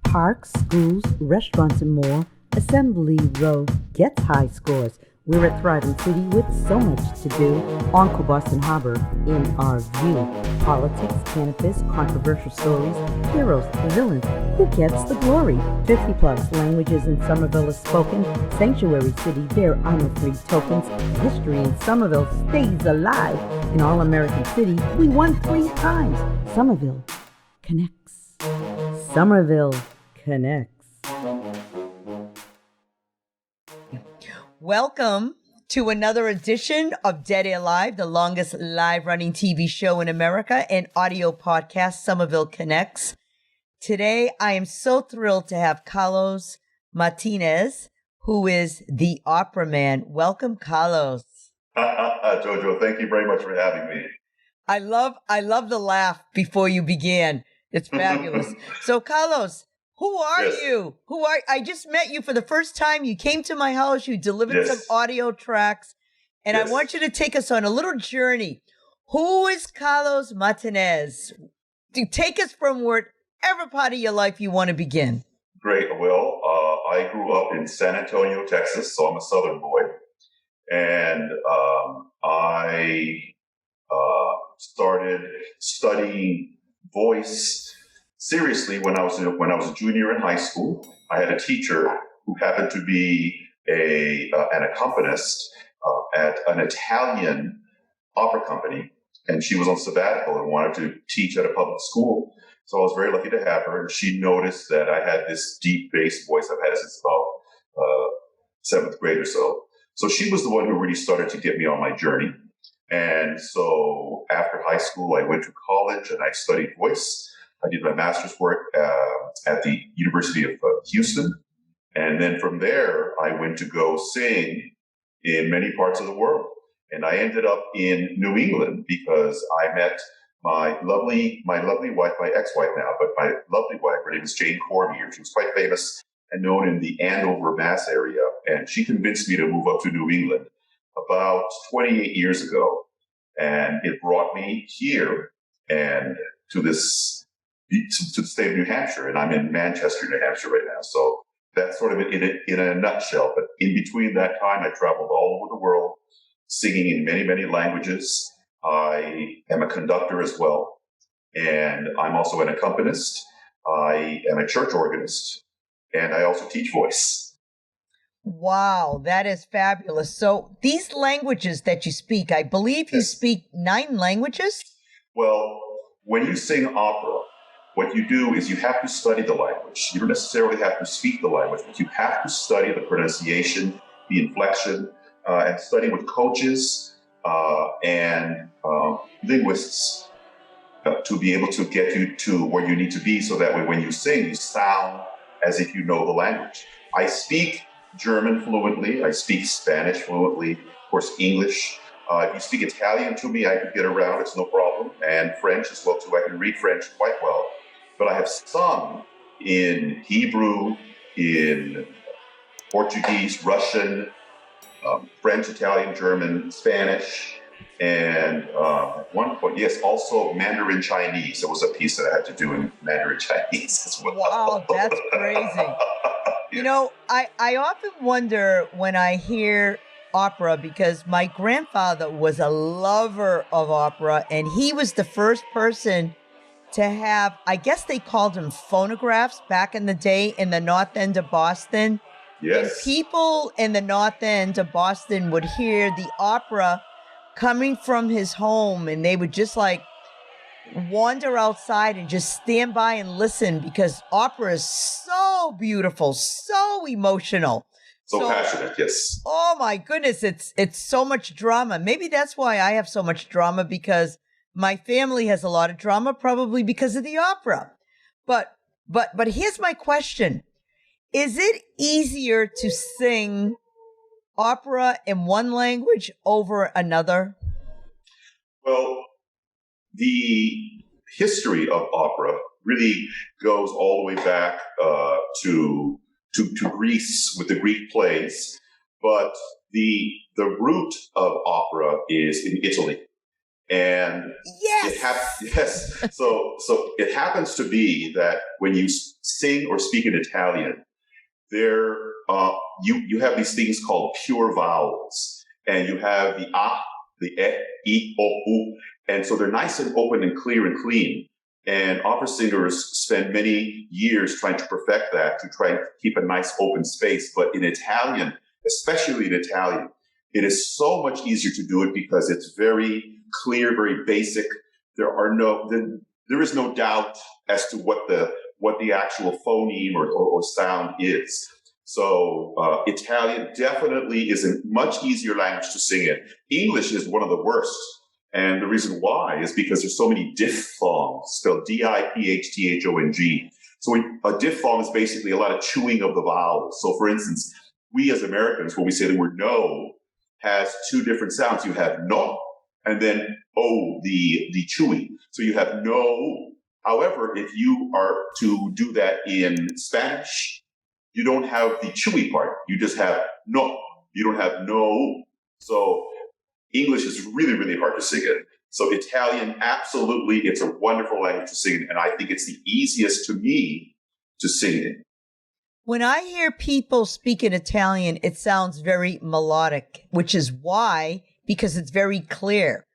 parks, schools, restaurants, and more, Assembly Row gets high scores. We're a thriving city with so much to do. On Boston Harbor, in our view. Politics, cannabis, controversial stories, heroes, villains, who gets the glory? 50 plus languages in Somerville is spoken. Sanctuary city, there are no free tokens. History in Somerville stays alive. In All-American City, we won 3 times. Somerville connects. Somerville connects. Welcome to another edition of Dead Air Live, the longest live-running TV show in America and audio podcast, Somerville Connects. Today, I am so thrilled to have Carlos Martinez, who is the opera man. Welcome, Carlos. Jojo, thank you very much for having me. I love the laugh before you began. It's fabulous. So, Carlos, who are you? I just met you for the first time. You came to my house. You delivered some audio tracks. And I want you to take us on a little journey. Who is Carlos Martinez? Take us from whatever part of your life you want to begin. Great. Well, I grew up in San Antonio, Texas, so I'm a Southern boy. And I started studying voice seriously when I was a junior in high school. I had a teacher who happened to be an accompanist at an Italian opera company, and she was on sabbatical and wanted to teach at a public school. So I was very lucky to have her, and she noticed that I had this deep bass voice I've had since about 7th grade or so. So she was the one who really started to get me on my journey. And so after high school, I went to college and I studied voice. I did my master's work at the University of Houston. And then from there, I went to go sing in many parts of the world. And I ended up in New England because I met my lovely wife, my ex-wife now, but my lovely wife, her name is Jane Cormier. She was quite famous and known in the Andover, Mass area. And she convinced me to move up to New England about 28 years ago. And it brought me here and to the state of New Hampshire, and I'm in Manchester, New Hampshire right now. So that's sort of in a nutshell. But in between that time, I traveled all over the world, singing in many, many languages. I am a conductor as well, and I'm also an accompanist. I am a church organist, and I also teach voice. Wow, that is fabulous. So these languages that you speak, I believe you speak 9 languages? Well, when you sing opera, what you do is you have to study the language. You don't necessarily have to speak the language, but you have to study the pronunciation, the inflection, and study with coaches and linguists to be able to get you to where you need to be so that way when you sing, you sound as if you know the language. I speak German fluently. I speak Spanish fluently. Of course, English. If you speak Italian to me, I can get around. It's no problem. And French as well, too. I can read French quite well. But I have sung in Hebrew, in Portuguese, Russian, French, Italian, German, Spanish, and at one point, also Mandarin Chinese. There was a piece that I had to do in Mandarin Chinese as well. Wow, that's crazy. You know, I often wonder when I hear opera, because my grandfather was a lover of opera, and he was the first person to have, I guess they called them phonographs back in the day in the North End of Boston. Yes. And people in the North End of Boston would hear the opera coming from his home, and they would just like wander outside and just stand by and listen, because opera is so beautiful, so emotional. So passionate, yes. Oh my goodness, it's so much drama. Maybe that's why I have so much drama, because my family has a lot of drama, probably because of the opera. But here's my question. Is it easier to sing opera in one language over another? Well, the history of opera really goes all the way back to Greece with the Greek plays, but the root of opera is in Italy. And yes, Yes. So it happens to be that when you sing or speak in Italian, there you have these things called pure vowels, and you have the a, the e, I, o, u, and so they're nice and open and clear and clean. And opera singers spend many years trying to perfect that, to try and keep a nice open space. But in Italian, especially in Italian, it is so much easier to do it because it's very clear, very basic. There is no doubt as to what the actual phoneme or sound is. So Italian definitely is a much easier language to sing in. English is one of the worst. And the reason why is because there's so many diphthongs, spelled D-I-P-H-T-H-O-N-G. So a diphthong is basically a lot of chewing of the vowels. So for instance, we as Americans, when we say the word no, has two different sounds. You have no, and then O, the chewing. So you have no. However, if you are to do that in Spanish, you don't have the chewy part. You just have no. You don't have no. So English is really, really hard to sing in. So Italian, absolutely, it's a wonderful language to sing in, and I think it's the easiest to me to sing in. When I hear people speak in Italian, it sounds very melodic, which is why, because it's very clear.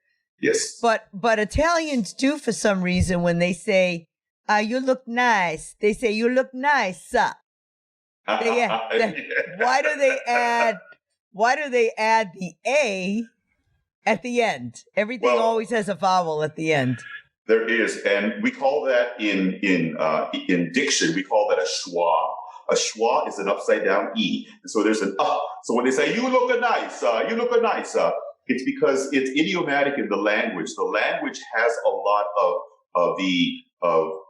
Yes. But Italians do, for some reason, when they say, you look nice, they say, you look nice. Why do they add the A at the end? Everything always has a vowel at the end. There is, and we call that in diction, we call that a schwa. A schwa is an upside down E. And so there's an So when they say, you look nice, it's because it's idiomatic in the language. The language has a lot of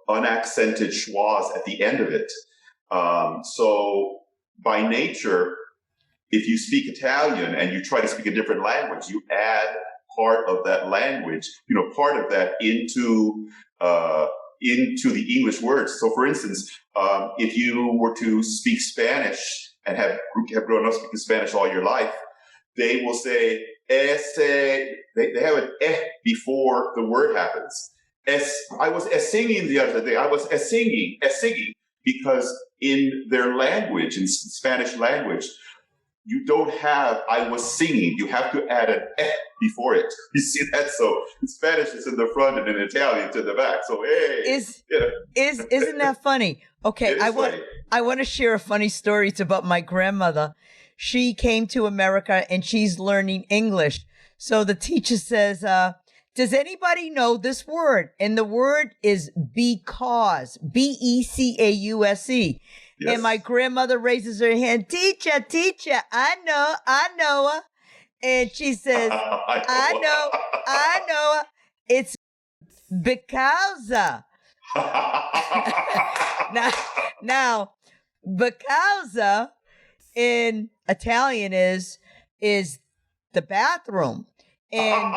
unaccented schwas at the end of it. So by nature, if you speak Italian and you try to speak a different language, you add part of that language, part of that into the English words. So for instance, if you were to speak Spanish and have grown up speaking Spanish all your life, they will say, ese, they have an before the word happens. I was singing the other day. I was singing, because in their language, in Spanish language, you don't have I was singing. You have to add an before it. You see that? So in Spanish it's in the front and in Italian it's in the back. So isn't that funny? Okay, I want to share a funny story. It's about my grandmother. She came to America and she's learning English. So the teacher says, does anybody know this word? And the word is because, B-E-C-A-U-S-E. Yes. And my grandmother raises her hand, teacher, I know her. And she says, I know her. It's because. now, because in Italian is the bathroom. And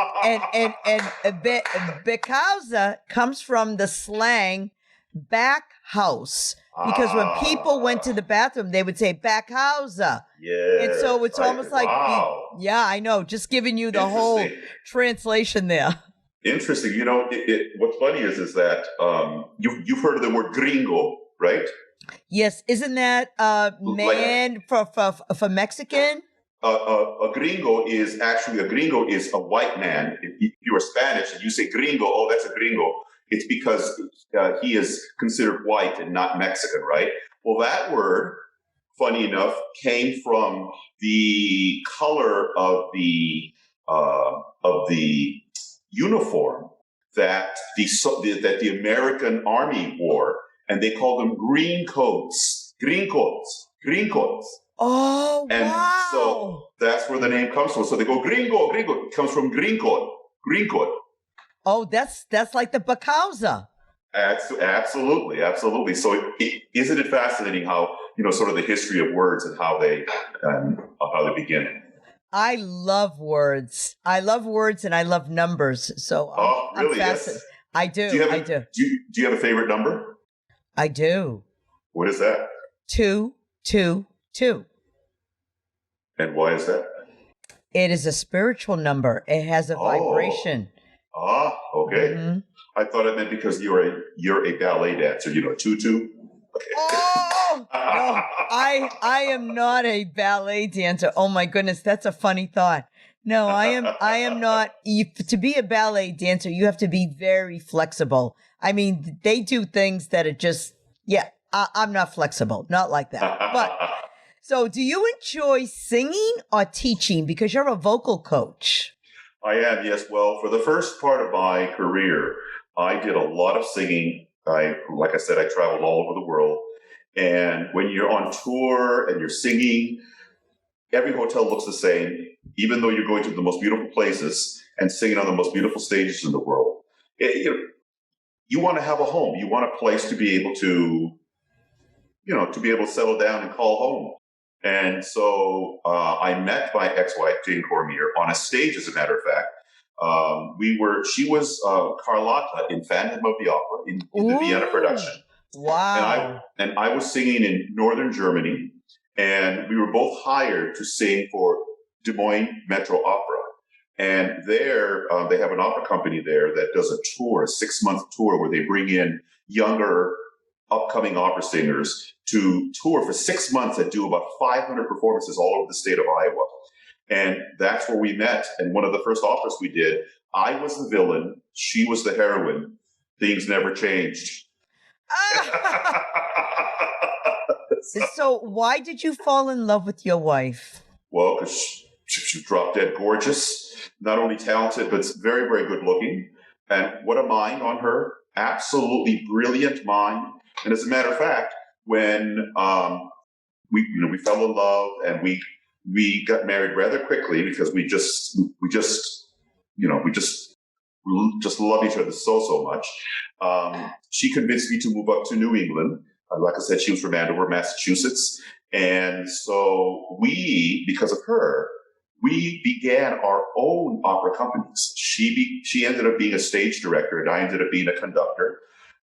because comes from the slang back house. Because when people went to the bathroom, they would say back house. Yeah. And so it's almost like, yeah, I know. Just giving you the whole translation there. Interesting. What's funny is that you've heard of the word gringo, right? Yes. Isn't that man for Mexican? A gringo is a white man. If you are Spanish and you say gringo, oh, that's a gringo. It's because he is considered white and not Mexican, right? Well, that word, funny enough, came from the color of the uniform that the American Army wore, and they called them green coats. Oh, and wow. So that's where the name comes from. So they go gringo. It comes from green coat. Oh, that's like the Bacauza. Absolutely. So isn't it fascinating how, sort of the history of words and how they begin? I love words. And I love numbers. So really? I'm fascinated. Yes. I do. Do you have a favorite number? I do. What is that? 222. And why is that? It is a spiritual number. It has a vibration. Ah, okay. Mm-hmm. I thought it meant because you're a ballet dancer, tutu. Okay. Oh no, I am not a ballet dancer. Oh my goodness, that's a funny thought. No, I am not. To be a ballet dancer, you have to be very flexible. I mean, they do things that are just, yeah, I'm not flexible, not like that. But so, do you enjoy singing or teaching? Because you're a vocal coach. I am, yes. Well, for the first part of my career, I did a lot of singing. Like I said, I traveled all over the world. And when you're on tour and you're singing, every hotel looks the same, even though you're going to the most beautiful places and singing on the most beautiful stages in the world. You want to have a home. You want a place to be able to, settle down and call home. And so I met my ex-wife, Jane Cormier, on a stage, as a matter of fact. She was Carlotta in Phantom of the Opera in the Vienna production. Wow. And I was singing in northern Germany, and we were both hired to sing for Des Moines Metro Opera. And there, they have an opera company there that does a tour, a 6-month tour, where they bring in younger, upcoming opera singers to tour for 6 months and do about 500 performances all over the state of Iowa. And that's where we met. And one of the first operas we did, I was the villain, she was the heroine. Things never changed. So why did you fall in love with your wife? Well, because she's drop dead gorgeous, not only talented, but very, very good looking. And what a mind on her. Absolutely brilliant mind. And as a matter of fact, when we fell in love and we got married rather quickly because we just love each other so much. She convinced me to move up to New England. Like I said, she was from Andover, Massachusetts. And so because of her, we began our own opera companies. She ended up being a stage director and I ended up being a conductor.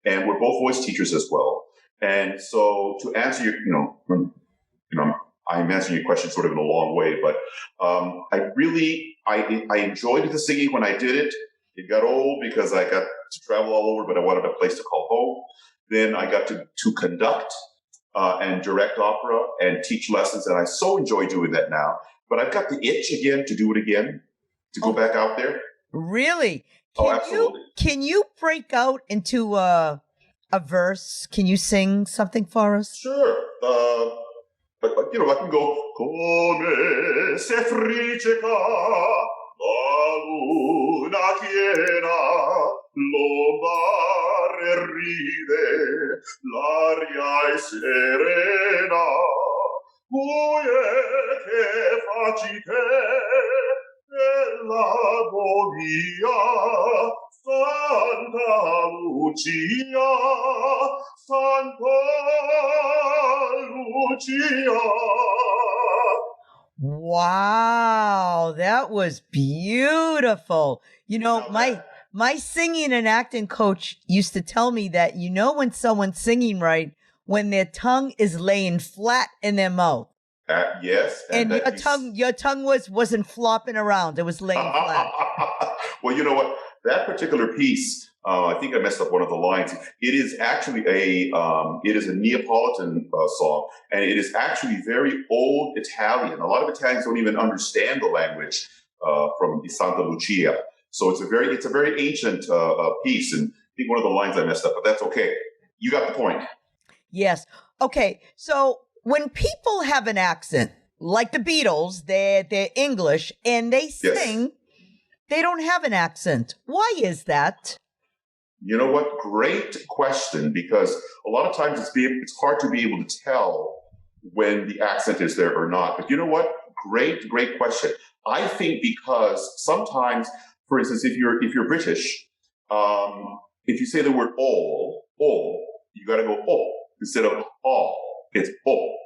And we're both voice teachers as well. And so to answer I'm answering your question sort of in a long way, but I enjoyed the singing when I did it. It got old because I got to travel all over, but I wanted a place to call home. Then I got to conduct and direct opera and teach lessons, and I so enjoy doing that now. But I've got the itch again to do it again, to go back out there. Really? Absolutely. Can you break out into a verse? Can you sing something for us? Sure. I can go, come se fricca la luna piena, lo mare ride, l'aria è serena, che faci te, della Bovia, Santa Lucia, Santa Lucia. Wow, that was beautiful. My singing and acting coach used to tell me that when someone's singing right, when their tongue is laying flat in their mouth. Yes. And your tongue wasn't flopping around. It was laying flat. Well, you know what? That particular piece, I think I messed up one of the lines. It is actually it is a Neapolitan song, and it is actually very old Italian. A lot of Italians don't even understand the language from Santa Lucia. So it's a very ancient piece, and I think one of the lines I messed up, but that's okay. You got the point. Yes. Okay. So when people have an accent, like the Beatles, they're English, and they sing. Yes. They don't have an accent. Why is that? You know what? Great question, because a lot of times it's hard to be able to tell when the accent is there or not. But you know what? Great question. I think because sometimes, for instance, if you're British, if you say the word all, you got to go all instead of all. It's all.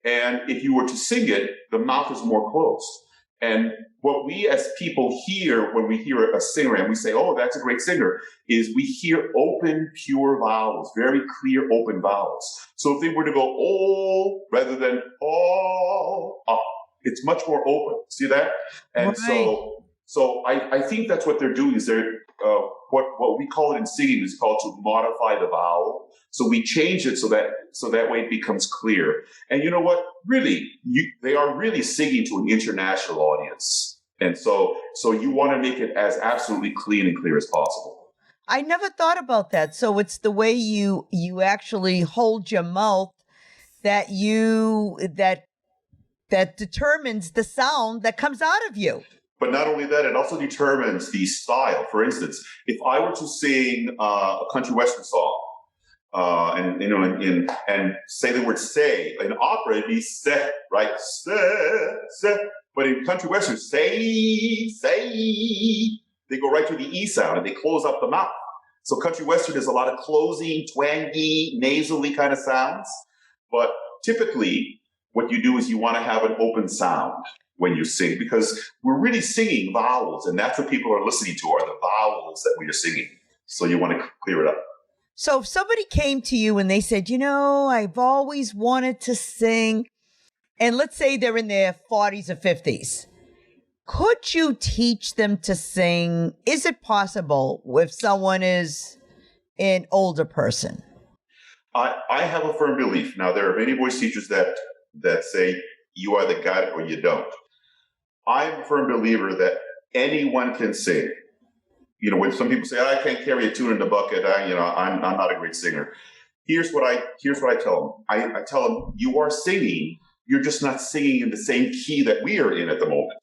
And if you were to sing it, the mouth is more closed. And what we as people hear when we hear a singer and we say, oh, that's a great singer, is we hear open, pure vowels, very clear, open vowels. So if they were to go oh rather than all, it's much more open. See that? And right. so I think that's what they're doing is what we call it in singing is called to modify the vowel. So we change it so that way it becomes clear. And you know what? Really, they are really singing to an international audience. And so you want to make it as absolutely clean and clear as possible. I never thought about that. So it's the way you actually hold your mouth that determines the sound that comes out of you. But not only that, it also determines the style. For instance, if I were to sing a country western song, and say the word "say" in opera, it'd be "say," right? Say. But in country western, say, they go right to the E sound and they close up the mouth. So country western is a lot of closing, twangy, nasally kind of sounds. But typically, what you do is you want to have an open sound when you sing, because we're really singing vowels, and that's what people are listening to, are the vowels that we are singing. So you want to clear it up. So if somebody came to you and they said, I've always wanted to sing, and let's say they're in their 40s or 50s, could you teach them to sing? Is it possible if someone is an older person? I have a firm belief. Now, there are many voice teachers that say you either got it or you don't. I'm a firm believer that anyone can sing. When some people say, I can't carry a tune in the bucket, I'm not a great singer. Here's what I tell them. I tell them, you are singing, you're just not singing in the same key that we are in at the moment.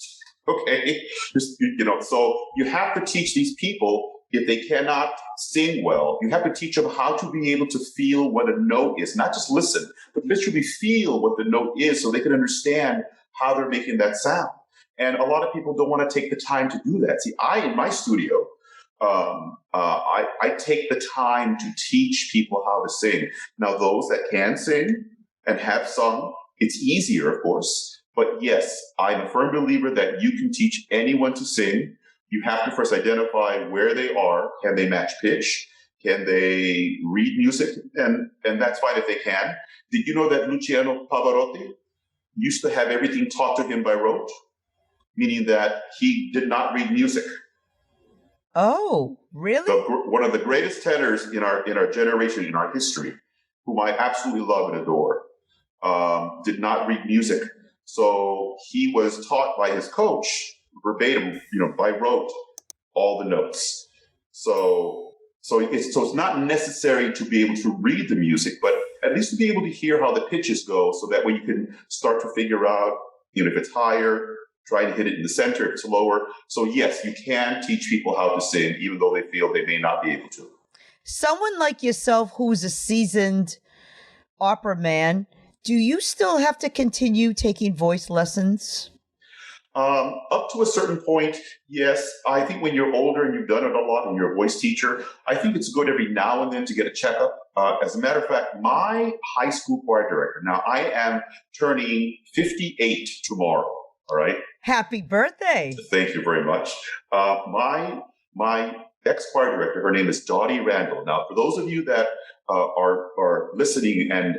Okay? So you have to teach these people, if they cannot sing well, you have to teach them how to be able to feel what a note is. Not just listen, but literally feel what the note is so they can understand how they're making that sound. And a lot of people don't want to take the time to do that. See, in my studio, I take the time to teach people how to sing. Now, those that can sing and have sung, it's easier, of course. But yes, I'm a firm believer that you can teach anyone to sing. You have to first identify where they are. Can they match pitch? Can they read music? And that's fine if they can. Did you know that Luciano Pavarotti used to have everything taught to him by rote? Meaning that he did not read music. Oh, really? One of the greatest tenors in our generation, in our history, whom I absolutely love and adore, did not read music. So he was taught by his coach verbatim, by rote, all the notes. So it's not necessary to be able to read the music, but at least to be able to hear how the pitches go, so that way you can start to figure out, if it's higher, try to hit it in the center, if it's lower. So yes, you can teach people how to sing, even though they feel they may not be able to. Someone like yourself, who's a seasoned opera man, do you still have to continue taking voice lessons? Up to a certain point, yes. I think when you're older and you've done it a lot and you're a voice teacher, I think it's good every now and then to get a checkup. As a matter of fact, my high school choir director, now I am turning 58 tomorrow, all right? Happy birthday. Thank you very much. My ex-choir director, her name is Dottie Randall. Now, for those of you that are listening and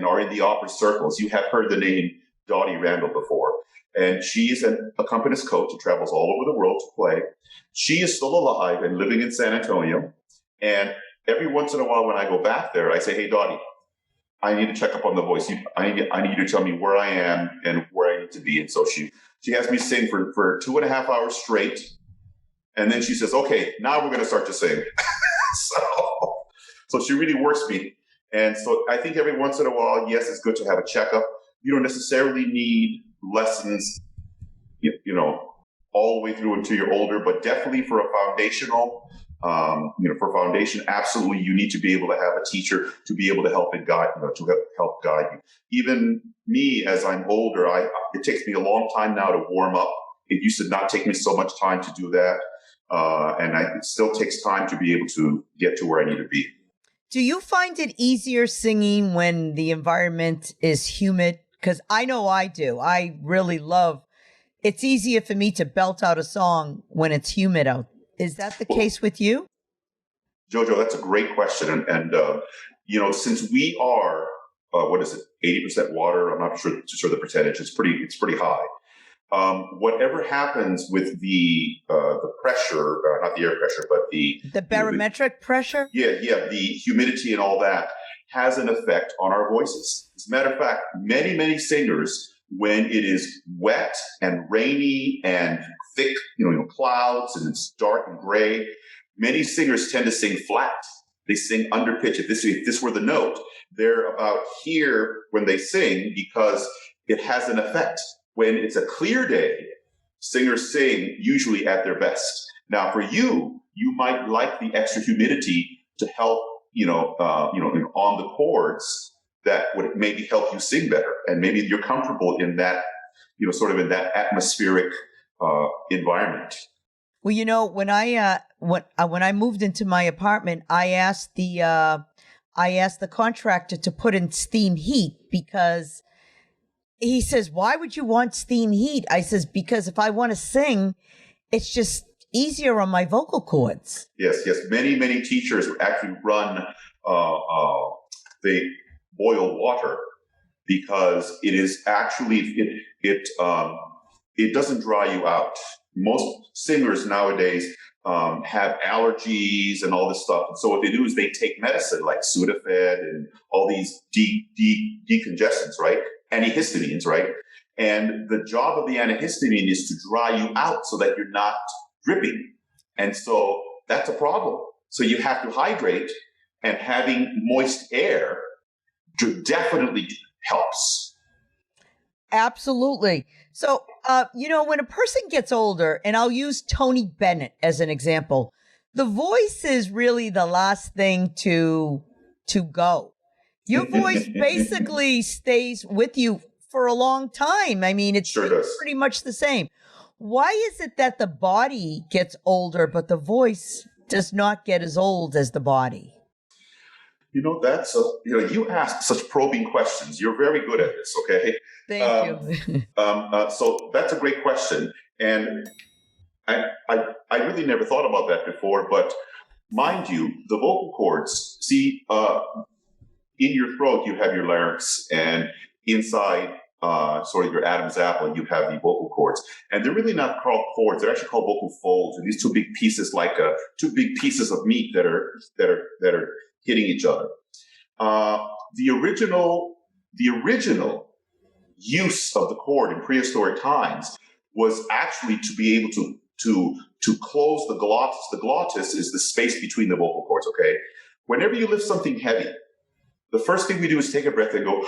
are in the opera circles, you have heard the name Dottie Randall before. And she is an accompanist coach who travels all over the world to play. She is still alive and living in San Antonio. And every once in a while when I go back there, I say, hey, Dottie, I need to check up on the voice. I need you to tell me where I am and where I need to be. And so she has me sing for 2.5 hours straight. And then she says, okay, now we're going to start to sing. So she really works me. And so I think every once in a while, yes, it's good to have a checkup. You don't necessarily need lessons, all the way through until you're older, but definitely for a foundational, for foundation, absolutely, you need to be able to have a teacher to be able to help and guide, help guide you. Even me, as I'm older, it takes me a long time now to warm up. It used to not take me so much time to do that, it still takes time to be able to get to where I need to be. Do you find it easier singing when the environment is humid? Because I know I do. I really love, it's easier for me to belt out a song when it's humid out. Is that the case with you? Jojo, that's a great question. And since we are, 80% water, I'm not sure the percentage, it's pretty high. whatever happens with the pressure, not the air pressure, but the barometric pressure. The humidity and all that has an effect on our voices. As a matter of fact, many singers, when it is wet and rainy and thick, clouds and it's dark and gray, many singers tend to sing flat. They sing under pitch. If this were the note, they're about here when they sing because it has an effect. When it's a clear day, singers sing usually at their best. Now, for you might like the extra humidity to help, on the chords that would maybe help you sing better, and maybe you're comfortable in that, sort of in that atmospheric environment. Well, when I moved into my apartment, I asked the contractor to put in steam heat because he says, "Why would you want steam heat?" I says, "Because if I want to sing, it's just easier on my vocal cords." Yes. Many teachers actually run they boil water because it is actually it doesn't dry you out. Most singers nowadays have allergies and all this stuff. And so what they do is they take medicine like Sudafed and all these decongestants, right? Antihistamines, right? And the job of the antihistamine is to dry you out so that you're not dripping. And so that's a problem. So you have to hydrate, and having moist air definitely helps. Absolutely. So, when a person gets older, and I'll use Tony Bennett as an example, the voice is really the last thing to go. Your voice basically stays with you for a long time. I mean, it's pretty much the same. Why is it that the body gets older, but the voice does not get as old as the body? That's you ask such probing questions. You're very good at this. Okay. Thank you. So that's a great question, and I really never thought about that before. But mind you, the vocal cords. See, in your throat you have your larynx, and inside, your Adam's apple, you have the vocal cords, and they're really not called cords. They're actually called vocal folds. And these two big pieces, like two big pieces of meat that are hitting each other. The original use of the cord in prehistoric times was actually to be able to close the glottis. The glottis is the space between the vocal cords. Okay, whenever you lift something heavy, the first thing we do is take a breath and go.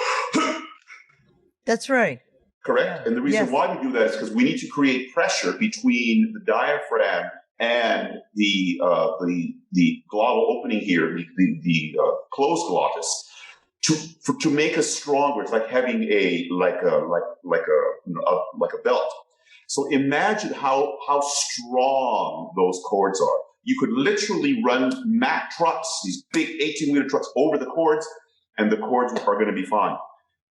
That's right. Correct. Yeah. And the reason why we do that is because we need to create pressure between the diaphragm and the glottal opening here, the closed glottis, to make us stronger. It's like having a belt. So imagine how strong those cords are. You could literally run Mack trucks, these big 18-wheeler trucks, over the cords, and the cords are going to be fine.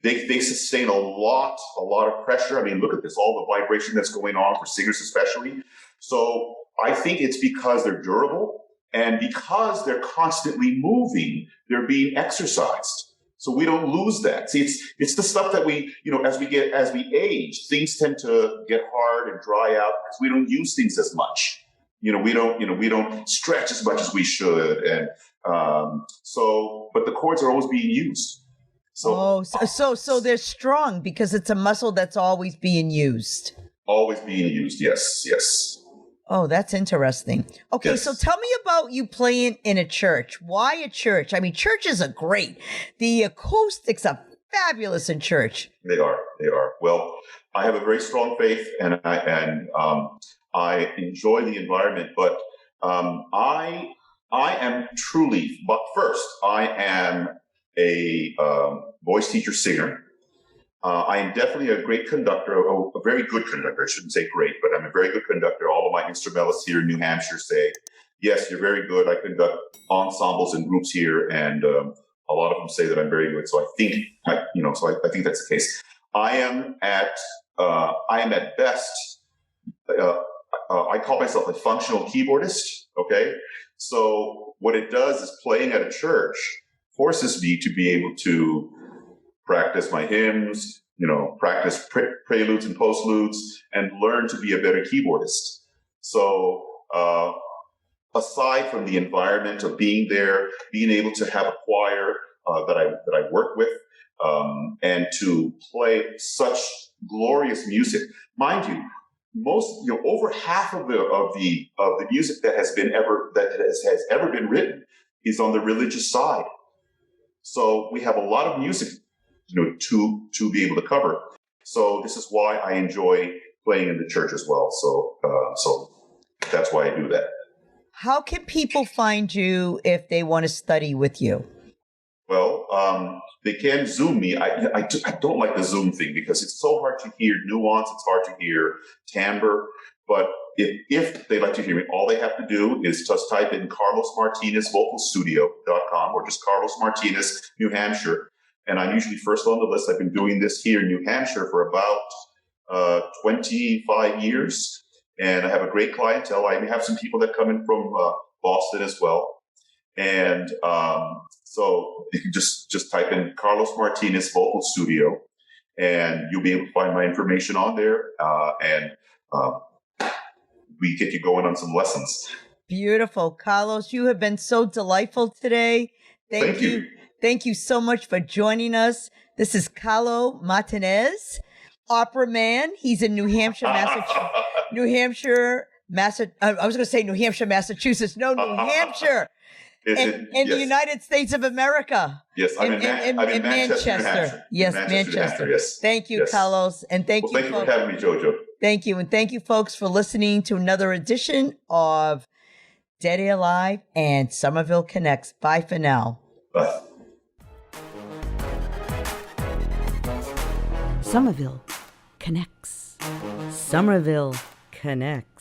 They sustain a lot of pressure. I mean, look at this, all the vibration that's going on for singers especially. So I think it's because they're durable, and because they're constantly moving, they're being exercised. So we don't lose that. See, it's the stuff that we, as we age, things tend to get hard and dry out because we don't use things as much. We don't stretch as much as we should. And but the cords are always being used. So they're strong because it's a muscle that's always being used. Always being used, yes. Oh, that's interesting. Okay, yes. So tell me about you playing in a church. Why a church? I mean, churches are great. The acoustics are fabulous in church. They are. Well, I have a very strong faith, and I enjoy the environment. But I am truly. But first, I am a voice teacher singer. I am definitely a great conductor, a very good conductor. I shouldn't say great, but I'm a very good conductor. All of my instrumentalists here in New Hampshire say, yes, you're very good. I conduct ensembles and groups here, and a lot of them say that I'm very good. So I think, I think that's the case. I am at best, I call myself a functional keyboardist. Okay, so what it does is playing at a church forces me to be able to practice my hymns, practice preludes and postludes, and learn to be a better keyboardist. So aside from the environment of being there, being able to have a choir that I work with, and to play such glorious music, mind you, over half of the music that has ever been written is on the religious side. So we have a lot of music, to be able to cover. So this is why I enjoy playing in the church as well. So that's why I do that. How can people find you if they want to study with you? Well, they can Zoom me. I don't like the Zoom thing because it's so hard to hear nuance. It's hard to hear timbre. But if they like to hear me, all they have to do is just type in carlosmartinezvocalstudio.com or just Carlos Martinez, New Hampshire. And I'm usually first on the list. I've been doing this here in New Hampshire for about 25 years. And I have a great clientele. I have some people that come in from Boston as well. And so you can just type in Carlos Martinez Vocal Studio, and you'll be able to find my information on there. And we get you going on some lessons. Beautiful. Carlos, you have been so delightful today. Thank you. Thank you so much for joining us. This is Carlo Martinez, opera man. He's in New Hampshire, Massachusetts. New Hampshire, Massachusetts. No, New Hampshire. In the United States of America. Yes, I'm in Manchester. Yes, Manchester. Yes. Thank you, Carlos. And thank you for having me, Jojo. Thank you. And thank you, folks, for listening to another edition of Dead Air Live and Somerville Connects. Bye for now. Bye. Somerville Connects. Somerville Connects.